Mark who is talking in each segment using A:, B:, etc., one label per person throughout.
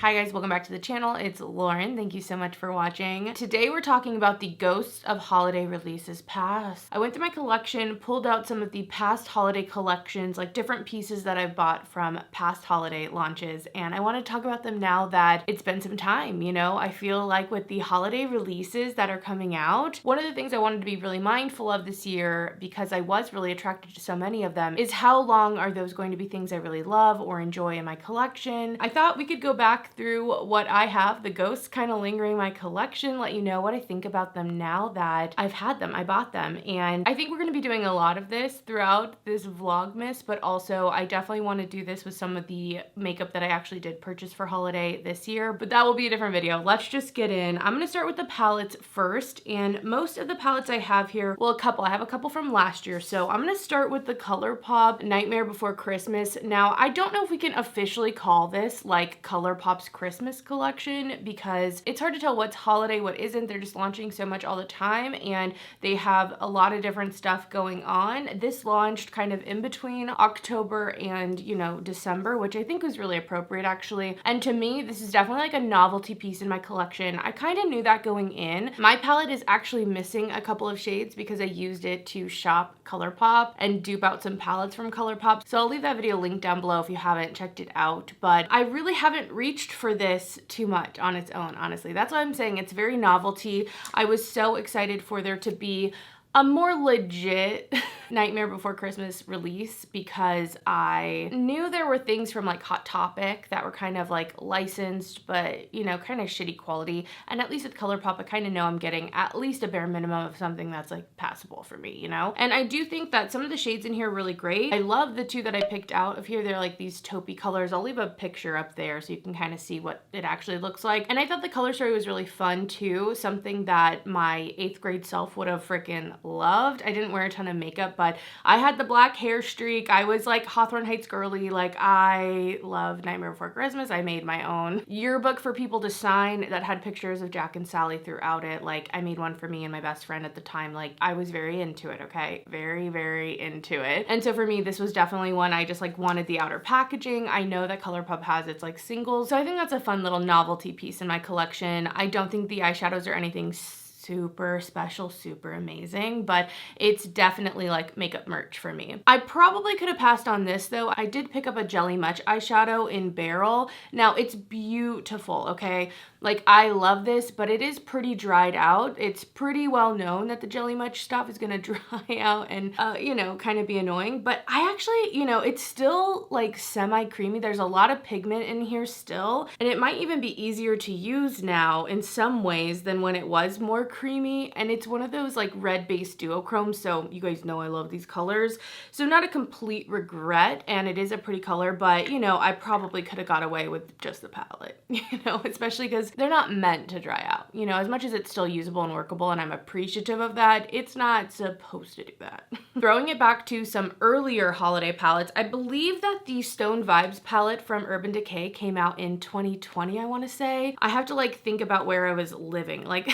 A: Hi guys, welcome back to the channel. It's Lauren. Thank you so much for watching. Today we're talking about the ghosts of holiday releases past. I went through my collection, pulled out some of the past holiday collections, like different pieces that I've bought from past holiday launches, and I want to talk about them now that it's been some time, you know? I feel like with the holiday releases that are coming out, one of the things I wanted to be really mindful of this year, because I was really attracted to so many of them, is how long are those going to be things I really love or enjoy in my collection. I thought we could go back through what I have, the ghosts kind of lingering in my collection, let you know what I think about them now that I've had them, I bought them. And I think we're going to be doing a lot of this throughout this Vlogmas, but also I definitely want to do this with some of the makeup that I actually did purchase for holiday this year, but that will be a different video. Let's just get in. I'm going to start with the palettes first, and most of the palettes I have here, well, I have a couple from last year, so I'm going to start with the ColourPop Nightmare Before Christmas. Now, I don't know if we can officially call this like ColourPop's Christmas collection because it's hard to tell what's holiday, what isn't. They're just launching so much all the time and they have a lot of different stuff going on. This launched kind of in between October and, you know, December, which I think was really appropriate actually. And to me, this is definitely like a novelty piece in my collection. I kind of knew that going in. My palette is actually missing a couple of shades because I used it to shop ColourPop and dupe out some palettes from ColourPop. So I'll leave that video linked down below if you haven't checked it out. But I really haven't reached for this too much on its own, honestly. That's why I'm saying it's very novelty. I was so excited for there to be a more legit Nightmare Before Christmas release because I knew there were things from like Hot Topic that were kind of like licensed, but you know, kind of shitty quality. And at least with ColourPop, I kind of know I'm getting at least a bare minimum of something that's like passable for me, you know? And I do think that some of the shades in here are really great. I love the two that I picked out of here. They're like these taupey colors. I'll leave a picture up there so you can kind of see what it actually looks like. And I thought the color story was really fun too. Something that my 8th grade self would have freaking loved. I didn't wear a ton of makeup, but I had the black hair streak. I was like Hawthorne Heights girly. Like I love Nightmare Before Christmas. I made my own yearbook for people to sign that had pictures of Jack and Sally throughout it. Like I made one for me and my best friend at the time. Like I was very into it, okay? Very, very into it. And so for me, this was definitely one I just like wanted the outer packaging. I know that ColourPop has its like singles. So I think that's a fun little novelty piece in my collection. I don't think the eyeshadows are anything super special, super amazing, but it's definitely like makeup merch for me. I probably could have passed on this though. I did pick up a Jelly Much eyeshadow in Barrel. Now it's beautiful, okay? Like I love this, but it is pretty dried out. It's pretty well known that the Jelly Much stuff is gonna dry out and, you know, kind of be annoying, but I actually, you know, it's still like semi-creamy. There's a lot of pigment in here still, and it might even be easier to use now in some ways than when it was more creamy. And it's one of those like red based duochromes, so you guys know I love these colors, so not a complete regret, and it is a pretty color, but you know, I probably could have got away with just the palette, you know, especially because they're not meant to dry out, you know, as much as it's still usable and workable and I'm appreciative of that, it's not supposed to do that. Throwing it back to some earlier holiday palettes, I believe that the Stone Vibes palette from Urban Decay came out in 2020, I want to say. I have to like think about where I was living, like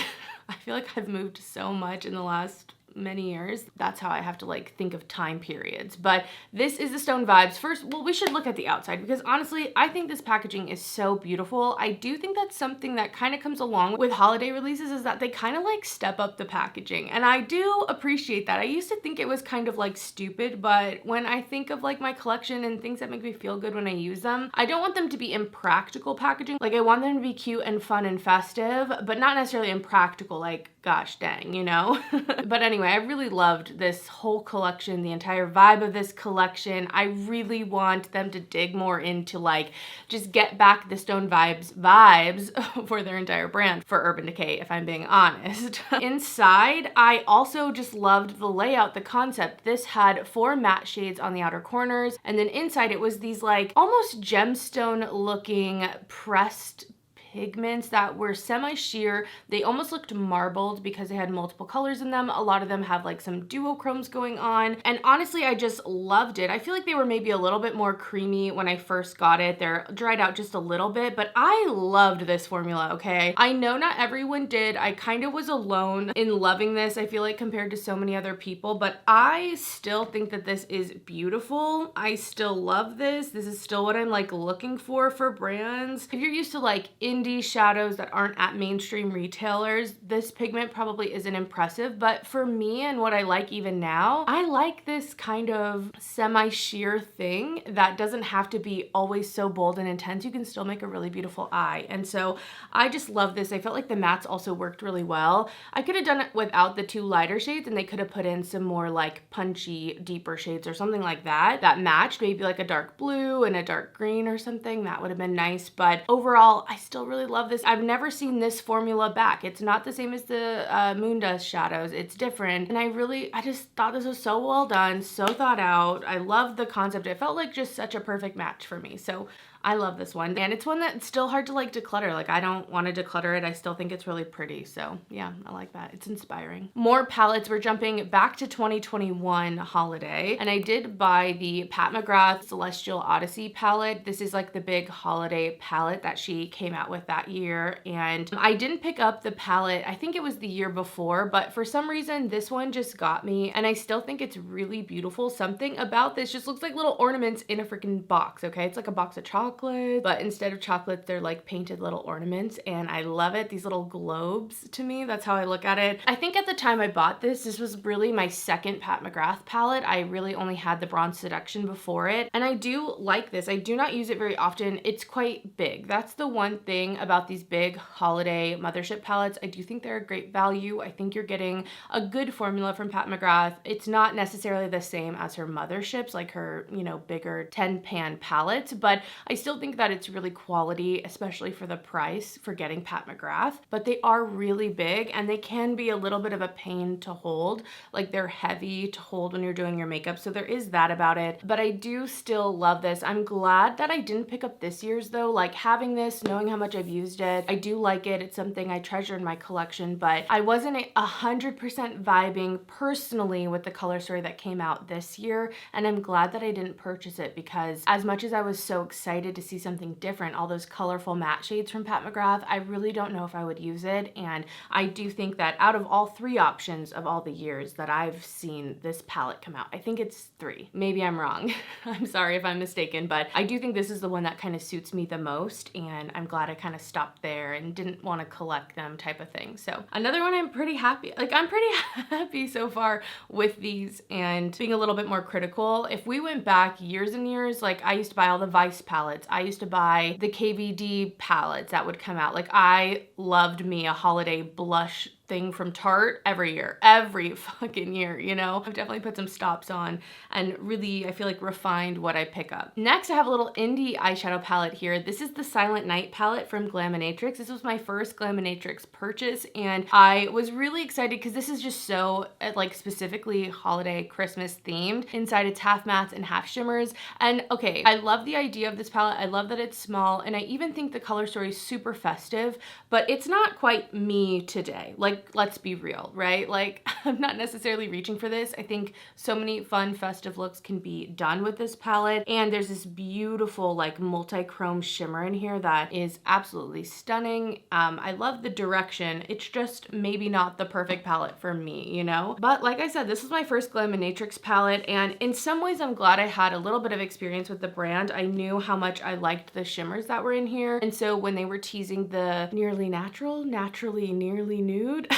A: I feel like I've moved so much in the last many years. That's how I have to like think of time periods. But this is the Stone Vibes. First, well, we should look at the outside because honestly, I think this packaging is so beautiful. I do think that's something that kind of comes along with holiday releases is that they kind of like step up the packaging. And I do appreciate that. I used to think it was kind of like stupid, but when I think of like my collection and things that make me feel good when I use them, I don't want them to be impractical packaging. Like I want them to be cute and fun and festive, but not necessarily impractical, like gosh dang, you know? But anyway, I really loved this whole collection, the entire vibe of this collection. I really want them to dig more into like, just get back the Stone vibes for their entire brand for Urban Decay, if I'm being honest. Inside, I also just loved the layout, the concept. This had 4 matte shades on the outer corners, and then inside it was these like almost gemstone looking pressed pigments that were semi-sheer. They almost looked marbled because they had multiple colors in them. A lot of them have like some duochromes going on. And honestly, I just loved it. I feel like they were maybe a little bit more creamy when I first got it. They're dried out just a little bit, but I loved this formula, okay? I know not everyone did. I kind of was alone in loving this, I feel like, compared to so many other people, but I still think that this is beautiful. I still love this. This is still what I'm like looking for brands. If you're used to like indie shadows that aren't at mainstream retailers, this pigment probably isn't impressive, but for me and what I like even now, I like this kind of semi-sheer thing that doesn't have to be always so bold and intense. You can still make a really beautiful eye. And so I just love this. I felt like the mattes also worked really well. I could have done it without the two lighter shades and they could have put in some more like punchy, deeper shades or something like that matched, maybe like a dark blue and a dark green or something. That would have been nice, but overall, I still really love this. I've never seen this formula back. It's not the same as the Moon Dust shadows. It's different, and I just thought this was so well done, so thought out. I love the concept. It felt like just such a perfect match for me, so I love this one. And it's one that's still hard to like declutter. Like I don't want to declutter it. I still think it's really pretty. So yeah, I like that. It's inspiring. More palettes. We're jumping back to 2021 holiday. And I did buy the Pat McGrath Celestial Odyssey palette. This is like the big holiday palette that she came out with that year. And I didn't pick up the palette. I think it was the year before, but for some reason this one just got me. And I still think it's really beautiful. Something about this just looks like little ornaments in a freaking box. Okay. It's like a box of chocolate, but instead of chocolates, they're like painted little ornaments, and I love it. These little globes, to me, that's how I look at it. I think at the time I bought this was really my second Pat McGrath palette. I really only had the Bronze Seduction before it, and I do like this. I do not use it very often. It's quite big. That's the one thing about these big holiday mothership palettes. I do think they're a great value. I think you're getting a good formula from Pat McGrath. It's not necessarily the same as her motherships, like her, you know, bigger 10-pan palettes, but I still think that it's really quality, especially for the price for getting Pat McGrath, but they are really big and they can be a little bit of a pain to hold. Like they're heavy to hold when you're doing your makeup. So there is that about it, but I do still love this. I'm glad that I didn't pick up this year's though. Like having this, knowing how much I've used it, I do like it. It's something I treasure in my collection, but I wasn't 100% vibing personally with the color story that came out this year. And I'm glad that I didn't purchase it because as much as I was so excited to see something different, all those colorful matte shades from Pat McGrath, I really don't know if I would use it. And I do think that out of all three options of all the years that I've seen this palette come out, I think it's 3. Maybe I'm wrong. I'm sorry if I'm mistaken, but I do think this is the one that kind of suits me the most. And I'm glad I kind of stopped there and didn't want to collect them type of thing. So another one I'm pretty happy. Like I'm pretty happy so far with these and being a little bit more critical. If we went back years and years, like I used to buy all the Vice palettes. I used to buy the KVD palettes that would come out. Like I loved me a holiday blush thing from Tarte every fucking year, you know? I've definitely put some stops on and really, I feel like refined what I pick up. Next, I have a little indie eyeshadow palette here. This is the Silent Night palette from Glaminatrix. This was my first Glaminatrix purchase and I was really excited because this is just so like specifically holiday Christmas themed. Inside it's half mattes and half shimmers. And okay, I love the idea of this palette. I love that it's small and I even think the color story is super festive, but it's not quite me today. Like, let's be real, right? Like, I'm not necessarily reaching for this. I think so many fun festive looks can be done with this palette. And there's this beautiful like multi-chrome shimmer in here that is absolutely stunning. I love the direction. It's just maybe not the perfect palette for me, you know? But like I said, this is my first Glaminatrix palette. And in some ways, I'm glad I had a little bit of experience with the brand. I knew how much I liked the shimmers that were in here. And so when they were teasing the nearly nearly nude,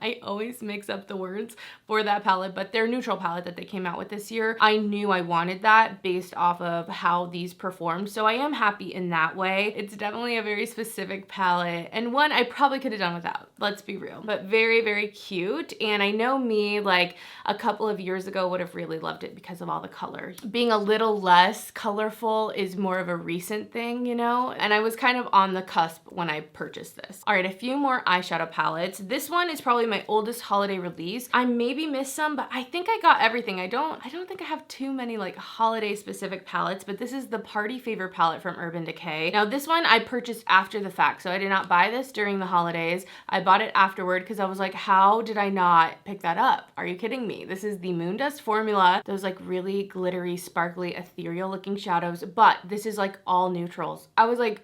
A: I always mix up the words for that palette, but their neutral palette that they came out with this year, I knew I wanted that based off of how these performed. So I am happy in that way. It's definitely a very specific palette and one I probably could have done without, let's be real, but very, very cute. And I know me like a couple of years ago would have really loved it because of all the color. Being a little less colorful is more of a recent thing, you know? And I was kind of on the cusp when I purchased this. All right, a few more eyeshadow palettes. This one is probably my oldest holiday release. I maybe missed some, but I think I got everything. I don't think I have too many like holiday specific palettes, but this is the Party Favor palette from Urban Decay. Now this one I purchased after the fact, so I did not buy this during the holidays. I bought it afterward because I was like, how did I not pick that up? Are you kidding me? This is the Moon Dust formula, those like really glittery, sparkly, ethereal looking shadows, but this is like all neutrals. I was like,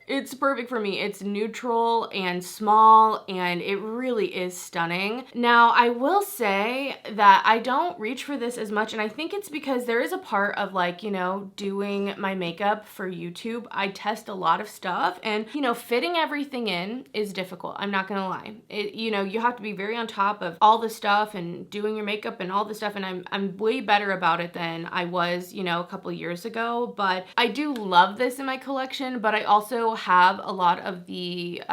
A: it's perfect for me. It's neutral and small, and it really is stunning. Now, I will say that I don't reach for this as much, and I think it's because there is a part of like, you know, doing my makeup for YouTube. I test a lot of stuff, and you know, fitting everything in is difficult. I'm not gonna lie. You know, you have to be very on top of all the stuff and doing your makeup and all the stuff, and I'm way better about it than I was, you know, a couple years ago. But I do love this in my collection, but I also have a lot of the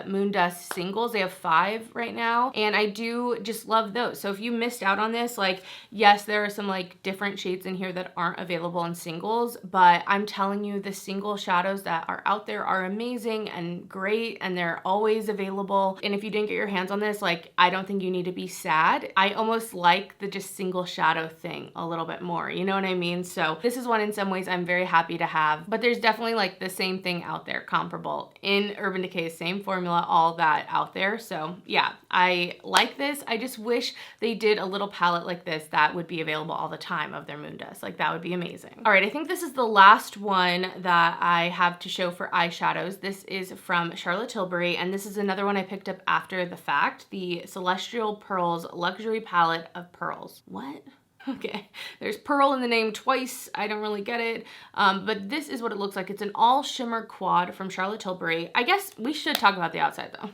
A: Moon Dust singles. They have 5 right now, and I do just love those. So if you missed out on this, like, yes, there are some like different shades in here that aren't available in singles, but I'm telling you, the single shadows that are out there are amazing and great, and they're always available. And if you didn't get your hands on this, like, I don't think you need to be sad. I almost like the just single shadow thing a little bit more, you know what I mean? So this is one in some ways I'm very happy to have, but there's definitely like the same thing out there, comparable in Urban Decay, same formula, all that out there. So yeah, I like this. I just wish they did a little palette like this that would be available all the time of their Moon Dust. Like, that would be amazing. All right, I think this is the last one that I have to show for eyeshadows. This is from Charlotte Tilbury, and this is another one I picked up after the fact, the Celestial Pearls Luxury Palette of Pearls. What? Okay, there's pearl in the name twice. I don't really get it, but this is what it looks like. It's an all shimmer quad from Charlotte Tilbury. I guess we should talk about the outside though.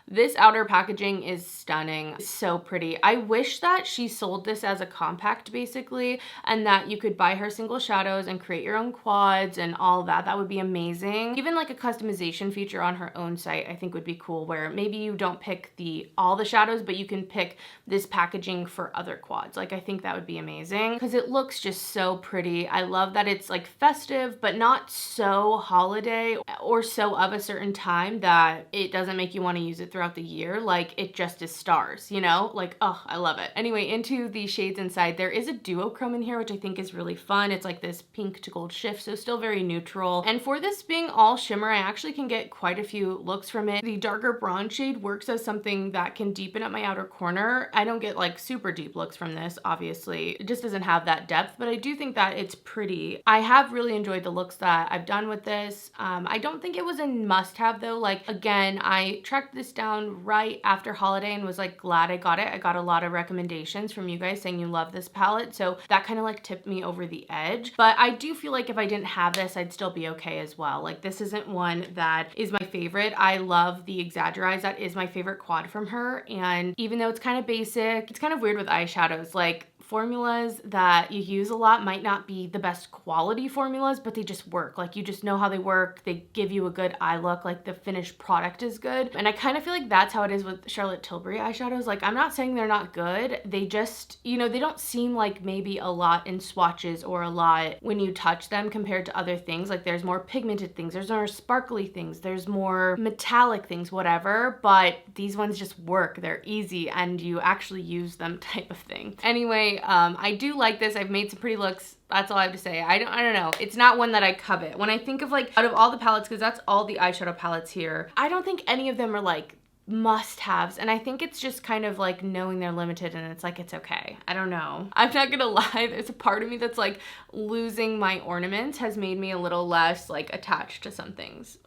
A: This outer packaging is stunning, so pretty. I wish that she sold this as a compact basically, and that you could buy her single shadows and create your own quads and all that. That would be amazing. Even like a customization feature on her own site I think would be cool, where maybe you don't pick all the shadows, but you can pick this packaging for other quads. Like, I think that would be amazing because it looks just so pretty. I love that it's like festive, but not so holiday or so of a certain time that it doesn't make you want to use it throughout the year. Like, it just is stars, you know? Like, oh, I love it. Anyway, into the shades inside, there is a duochrome in here, which I think is really fun. It's like this pink to gold shift, so still very neutral. And for this being all shimmer, I actually can get quite a few looks from it. The darker bronze shade works as something that can deepen up my outer corner. I don't get like super deep looks from this, obviously. It just doesn't have that depth, but I do think that it's pretty. I have really enjoyed the looks that I've done with this. I don't think it was a must-have though. Like, again, I tracked this down right after holiday and was like glad I got it. I got a lot of recommendations from you guys saying you love this palette, so that kind of like tipped me over the edge. But I do feel like if I didn't have this, I'd still be okay as well. Like, this isn't one that is my favorite. I love the Exaggerize. That is my favorite quad from her, and even though it's kind of basic, it's kind of weird with eyeshadows. Like, formulas that you use a lot might not be the best quality formulas, but they just work. Like, you just know how they work. They give you a good eye look. Like, the finished product is good. And I kind of feel like that's how it is with Charlotte Tilbury eyeshadows. Like, I'm not saying they're not good. They just, you know, they don't seem like maybe a lot in swatches or a lot when you touch them compared to other things. Like, there's more pigmented things, there's more sparkly things, there's more metallic things, whatever. But these ones just work. They're easy and you actually use them type of thing. Anyway, I do like this. I've made some pretty looks. That's all I have to say. I don't know. It's not one that I covet. When I think of like, out of all the palettes, because that's all the eyeshadow palettes here, I don't think any of them are like must-haves, and I think it's just kind of like knowing they're limited, and it's like, it's okay. I don't know. I'm not gonna lie, there's a part of me that's like, losing my ornaments has made me a little less like attached to some things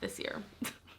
A: this year.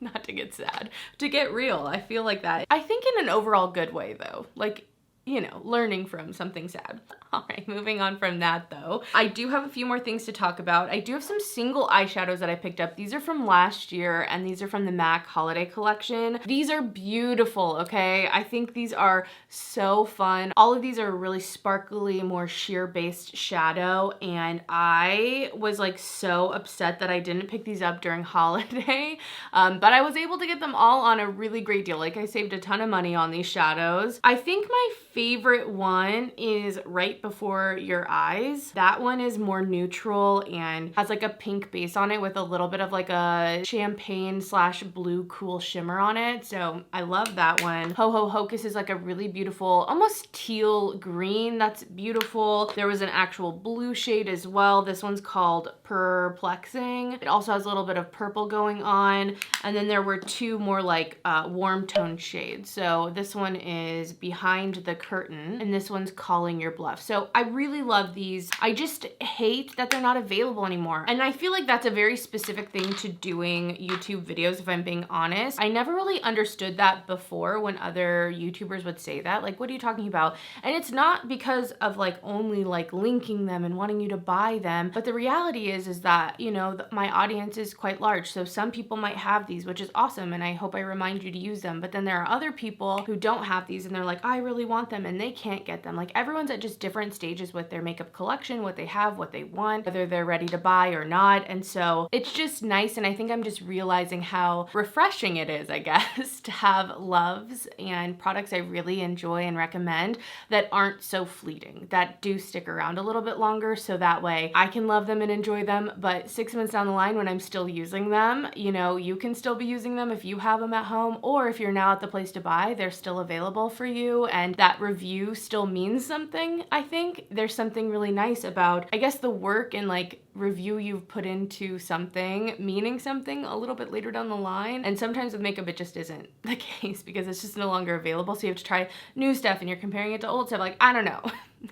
A: Not to get sad, to get real. I feel like that. I think in an overall good way though. Like, you know, learning from something sad. All right, moving on from that though. I do have a few more things to talk about. I do have some single eyeshadows that I picked up. These are from last year, and these are from the MAC holiday collection. These are beautiful, okay? I think these are so fun. All of these are really sparkly, more sheer based shadow, and I was like so upset that I didn't pick these up during holiday, but I was able to get them all on a really great deal. Like, I saved a ton of money on these shadows. I think my favorite one is Right Before Your Eyes. That one is more neutral and has like a pink base on it with a little bit of like a champagne slash blue cool shimmer on it. So I love that one. Ho Ho Hocus is like a really beautiful, almost teal green. That's beautiful. There was an actual blue shade as well. This one's called Perplexing. It also has a little bit of purple going on. And then there were two more like warm tone shades. So this one is Behind the Curtain and this one's Calling Your Bluff. So I really love these. I just hate that they're not available anymore. And I feel like that's a very specific thing to doing YouTube videos, if I'm being honest. I never really understood that before when other YouTubers would say that. Like, what are you talking about? And it's not because of like only like linking them and wanting you to buy them. But the reality is that, you know, my audience is quite large. So some people might have these, which is awesome. And I hope I remind you to use them. But then there are other people who don't have these and they're like, I really want them and they can't get them. Like everyone's at just different stages with their makeup collection, what they have, what they want, whether they're ready to buy or not. And so it's just nice. And I think I'm just realizing how refreshing it is, I guess, to have loves and products I really enjoy and recommend that aren't so fleeting, that do stick around a little bit longer. So that way I can love them and enjoy them. But 6 months down the line when I'm still using them, you know, you can still be using them if you have them at home, or if you're now at the place to buy, they're still available for you. And that review still means something. I think there's something really nice about, I guess, the work and like review you've put into something meaning something a little bit later down the line. And sometimes with makeup it just isn't the case because it's just no longer available, so you have to try new stuff and you're comparing it to old stuff. Like, I don't know.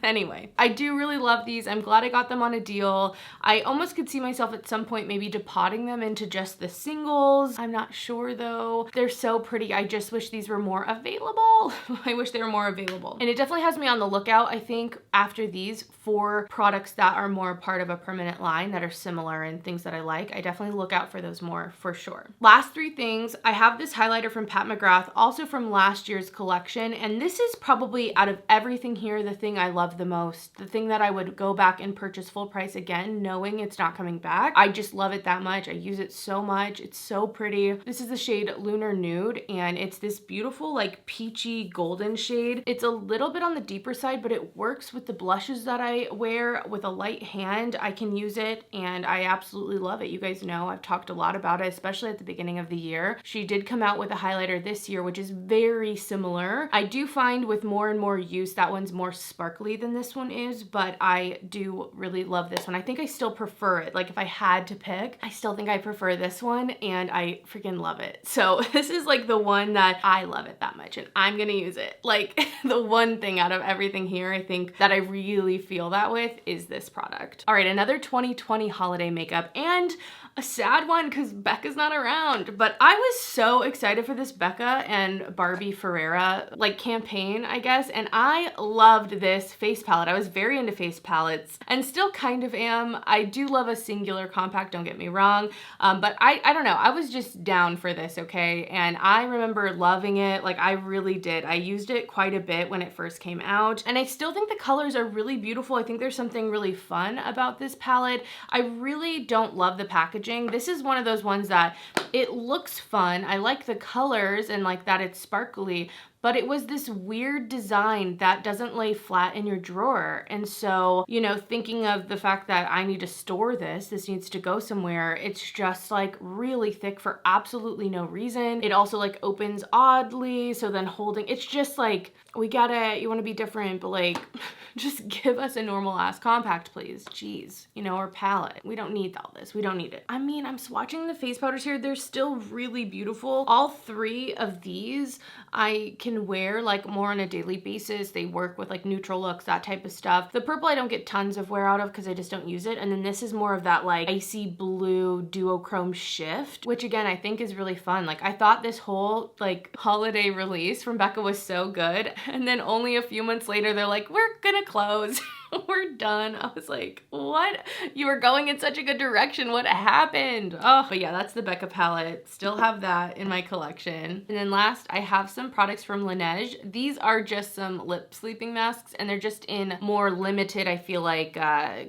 A: Anyway, I do really love these. I'm glad I got them on a deal. I almost could see myself at some point maybe depotting them into just the singles. I'm not sure though. They're so pretty. I just wish these were more available. I wish they were more available. And it definitely has me on the lookout, I think, after these for products that are more part of a permanent line that are similar and things that I like. I definitely look out for those more for sure. Last three things. I have this highlighter from Pat McGrath, also from last year's collection. And this is probably out of everything here, the thing I love the most, the thing that I would go back and purchase full price again, knowing it's not coming back. I just love it that much. I use it so much. It's so pretty. This is the shade Lunar Nude, and it's this beautiful like peachy golden shade. It's a little bit on the deeper side, but it works with the blushes that I wear with a light hand. I can use it and I absolutely love it. You guys know I've talked a lot about it, especially at the beginning of the year. She did come out with a highlighter this year, which is very similar. I do find with more and more use, that one's more sparkly than this one is, but I do really love this one. I think I still prefer it. Like if I had to pick, I still think I prefer this one and I freaking love it. So this is like the one that I love it that much and I'm gonna use it. Like the one thing out of everything here, I think that I really feel that with is this product. All right, another 2020 holiday makeup and a sad one because Becca's not around, but I was so excited for this Becca and Barbie Ferreira like campaign, I guess, and I loved this face palette. I was very into face palettes and still kind of am. I do love a singular compact, don't get me wrong, but I don't know. I was just down for this, okay? And I remember loving it. Like I really did. I used it quite a bit when it first came out, and I still think the colors are really beautiful. I think there's something really fun about this palette. I really don't love the packaging. This is one of those ones that it looks fun. I like the colors and like that it's sparkly, but it was this weird design that doesn't lay flat in your drawer. And so, you know, thinking of the fact that I need to store this needs to go somewhere, it's just like really thick for absolutely no reason. It also like opens oddly, so then holding, it's just like, we get it, you want to be different, but like, just give us a normal ass compact, please. Jeez, you know, or palette. We don't need all this. We don't need it. I mean, I'm swatching the face powders here. They're still really beautiful. All three of these I can wear like more on a daily basis. They work with like neutral looks, that type of stuff. The purple I don't get tons of wear out of because I just don't use it. And then this is more of that like icy blue duochrome shift, which again, I think is really fun. Like I thought this whole like holiday release from Becca was so good. And then only a few months later, they're like, we're gonna close. we're done. I was like, what? You were going in such a good direction. What happened? Oh, but yeah, that's the Becca palette. Still have that in my collection. And then last, I have some products from Laneige. These are just some lip sleeping masks, and they're just in more limited, I feel like,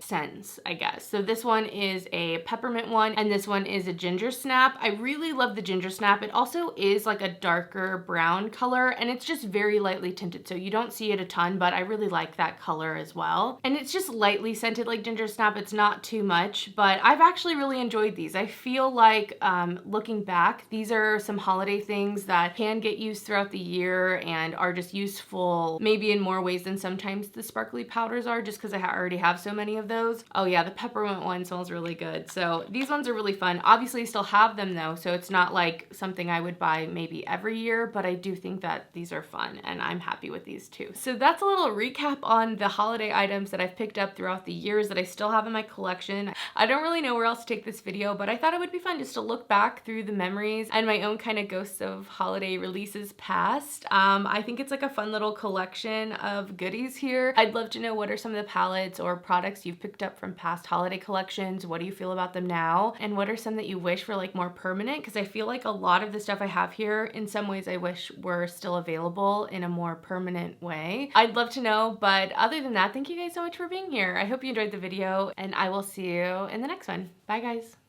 A: scents, I guess. So this one is a peppermint one, and this one is a Gingersnap. I really love the Gingersnap. It also is like a darker brown color, and it's just very lightly tinted, so you don't see it a ton, but I really like that color as well. And it's just lightly scented like Gingersnap. It's not too much, but I've actually really enjoyed these. I feel like looking back, these are some holiday things that can get used throughout the year and are just useful maybe in more ways than sometimes the sparkly powders are, just because I already have so many of those. Oh yeah, the peppermint one smells really good. So these ones are really fun. Obviously I still have them though, so it's not like something I would buy maybe every year, but I do think that these are fun and I'm happy with these too. So that's a little recap on the holiday items that I've picked up throughout the years that I still have in my collection. I don't really know where else to take this video, but I thought it would be fun just to look back through the memories and my own kind of ghosts of holiday releases past. I think it's like a fun little collection of goodies here. I'd love to know what are some of the palettes or products you've picked up from past holiday collections. What do you feel about them now? And what are some that you wish were like more permanent? Because I feel like a lot of the stuff I have here, in some ways I wish were still available in a more permanent way. I'd love to know, but other than that, thank you guys so much for being here. I hope you enjoyed the video, and I will see you in the next one. Bye guys.